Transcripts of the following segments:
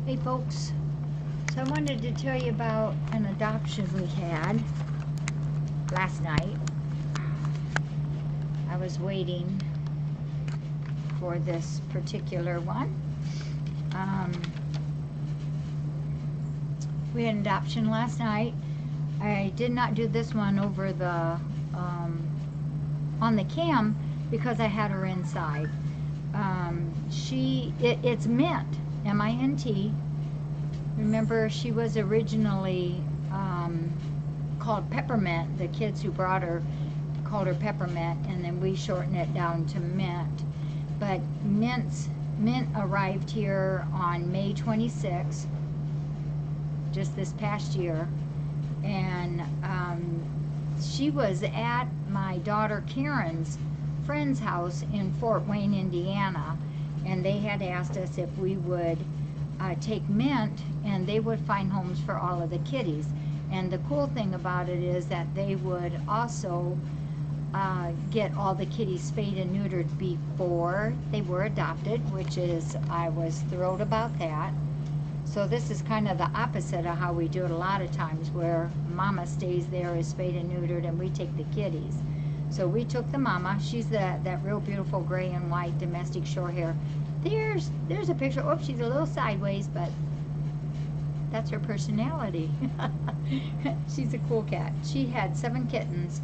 Hey folks, so I wanted to tell you about an adoption we had last night. I was waiting for this particular one. We had an adoption last night. I did not do this one over the on the cam because I had her inside. It's Mint, M-I-N-T. Remember, she was originally called Peppermint. The kids who brought her called her Peppermint, and then we shortened it down to Mint. But Mint arrived here on May 26th, just this past year, and she was at my daughter Karen's friend's house in Fort Wayne, Indiana, and they had asked us if we would take Mint, and they would find homes for all of the kitties. And the cool thing about it is that they would also get all the kitties spayed and neutered before they were adopted, which is, I was thrilled about that. So this is kind of the opposite of how we do it a lot of times, where mama stays there, is spayed and neutered, and we take the kitties. So we took the mama. She's that real beautiful gray and white domestic short hair. There's a picture. Oh, she's a little sideways, but that's her personality. She's a cool cat. She had 7 kittens,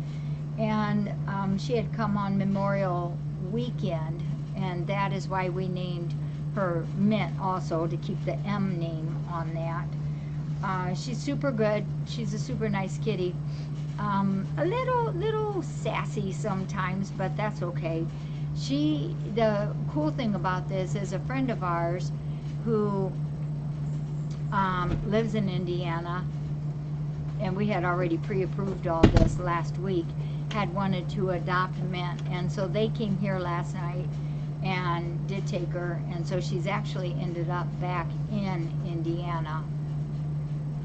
and she had come on Memorial Weekend, and that is why we named her Mint also, to keep the M name on that. She's super good. She's a super nice kitty. A little sassy sometimes, but that's okay. The cool thing about this is a friend of ours who lives in Indiana, and we had already pre-approved all this last week, had wanted to adopt Mint, and so they came here last night and did take her, and so she's actually ended up back in Indiana.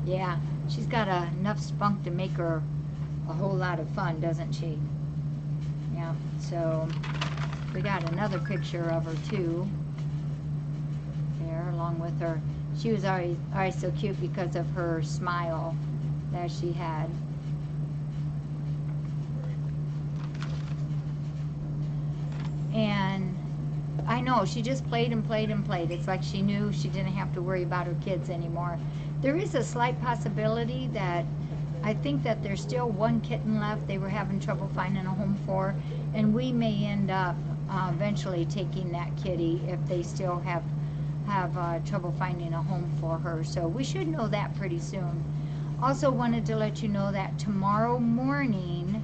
Yeah, she's got enough spunk to make her a whole lot of fun, doesn't she? Yeah, so we got another picture of her too there along with her. She was always so cute because of her smile that she had. And I know, she just played and played and played. It's like she knew she didn't have to worry about her kids anymore. There is a slight possibility that I think that there's still 1 kitten left they were having trouble finding a home for, and we may end up eventually taking that kitty if they still have trouble finding a home for her. So we should know that pretty soon. Also wanted to let you know that tomorrow morning,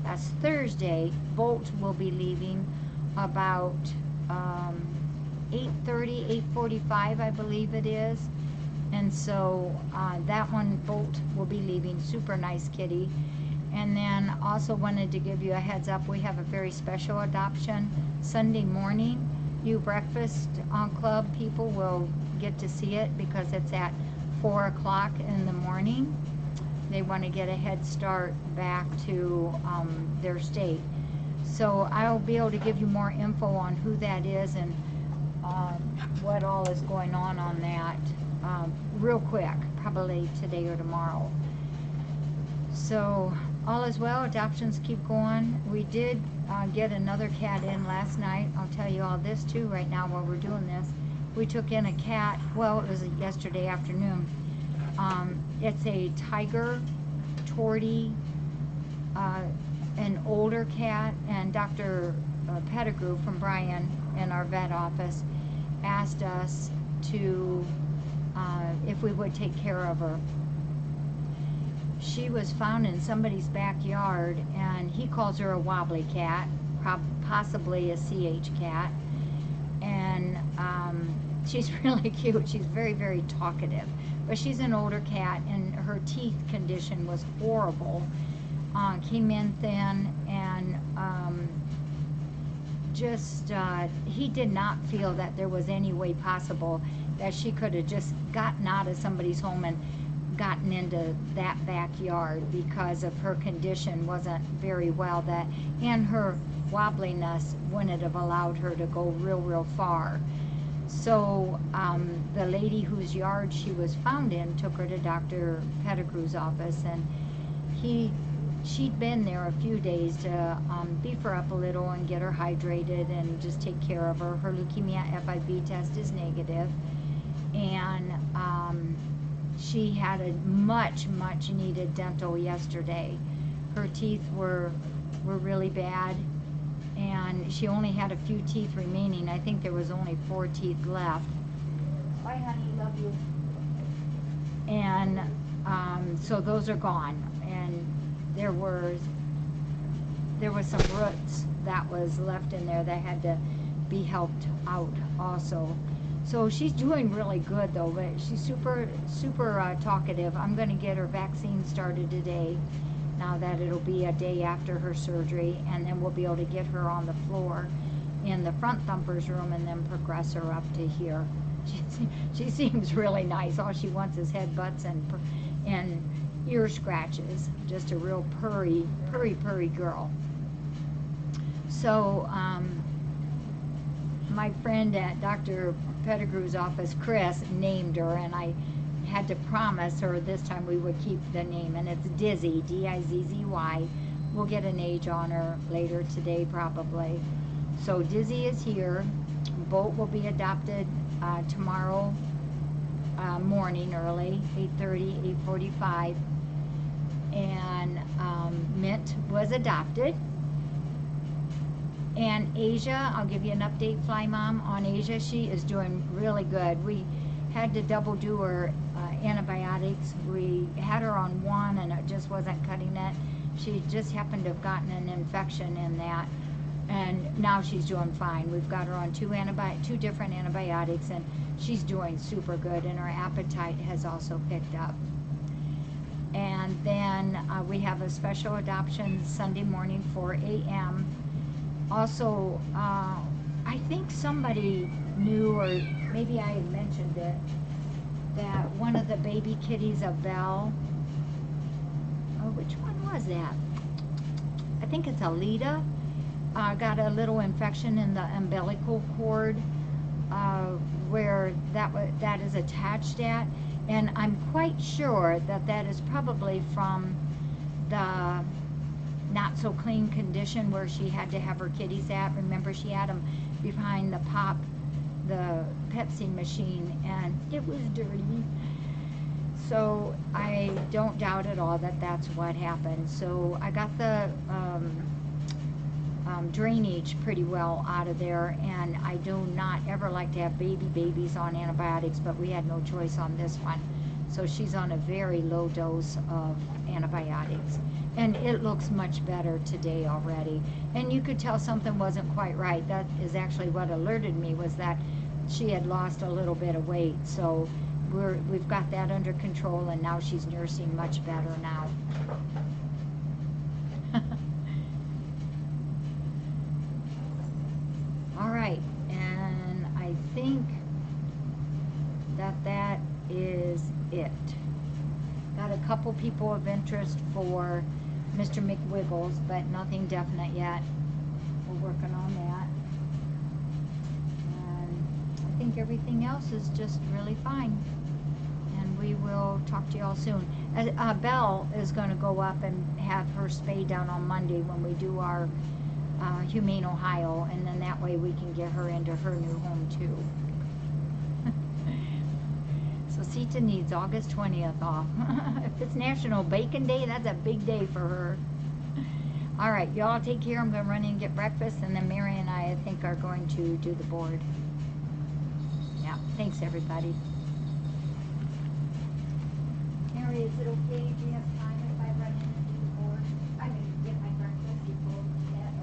that's Thursday, Bolt will be leaving about 8:30, 8:45, I believe it is. And so that one, Bolt, will be leaving. Super nice kitty. And then also wanted to give you a heads up, we have a very special adoption Sunday morning. You Breakfast Club people will get to see it because it's at 4 o'clock in the morning. They want to get a head start back to their state. So I'll be able to give you more info on who that is and what all is going on that real quick, probably today or tomorrow. So all is well, adoptions keep going. We did get another cat in last night. I'll tell you all this too right now while we're doing this. We took in a cat, well, it was yesterday afternoon. It's a tiger tortie, an older cat, and Dr. Pettigrew from Brian in our vet office asked us to if we would take care of her. She was found in somebody's backyard, and he calls her a wobbly cat, possibly a CH cat, and she's really cute. She's very, very talkative, but she's an older cat, and her teeth condition was horrible. Came in thin, and he did not feel that there was any way possible that she could have just gotten out of somebody's home and gotten into that backyard, because of her condition wasn't very well, and her wobbliness wouldn't have allowed her to go real far. So the lady whose yard she was found in took her to Dr. Pettigrew's office, and she'd been there a few days to beef her up a little and get her hydrated and just take care of her. Her leukemia FIB test is negative, and she had a much needed dental yesterday. Her teeth were really bad, and she only had a few teeth remaining. I think there was only 4 teeth left. Bye, honey, love you. And so those are gone, and there was some roots that was left in there that had to be helped out also. So she's doing really good though, but she's super talkative. I'm going to get her vaccine started today, now that it'll be a day after her surgery, and then we'll be able to get her on the floor in the front thumper's room and then progress her up to here. She seems really nice. All she wants is headbutts and ear scratches. Just a real purry girl. So my friend at Dr. Pettigrew's office, Chris, named her, and I had to promise her this time we would keep the name, and it's Dizzy, D-I-Z-Z-Y. We'll get an age on her later today probably. So Dizzy is here. Boat will be adopted tomorrow morning early, 8:30, 8:45. And Mint was adopted. And Asia, I'll give you an update, Fly Mom, on Asia. She is doing really good. We had to double do her antibiotics. We had her on one and it just wasn't cutting it. She just happened to have gotten an infection in that, and now she's doing fine. We've got her on 2 different antibiotics, and she's doing super good, and her appetite has also picked up. And then we have a special adoption Sunday morning, 4 a.m. Also, I think somebody knew, or maybe I had mentioned it, that one of the baby kitties of Belle, oh, which one was that? I think it's Alita, got a little infection in the umbilical cord where that is attached at, and I'm quite sure that that is probably from the not so clean condition where she had to have her kitties at. Remember, she had them behind the Pepsi machine, and it was dirty. So I don't doubt at all that that's what happened. So I got the drainage pretty well out of there, and I do not ever like to have babies on antibiotics, but we had no choice on this one. So she's on a very low dose of antibiotics, and it looks much better today already. And you could tell something wasn't quite right. That is actually what alerted me, was that she had lost a little bit of weight. So we've got that under control, and now she's nursing much better now. All right, and I think that is it. Got a couple people of interest for Mr. McWiggles, but nothing definite yet. We're working on that. And I think everything else is just really fine. And we will talk to you all soon. Belle is going to go up and have her spay done on Monday when we do our Humane Ohio, and then that way we can get her into her new home too. So Sita needs August 20th off. If it's National Bacon Day, that's a big day for her. All right, y'all take care. I'm going to run in and get breakfast, and then Mary and I think, are going to do the board. Yeah, thanks everybody.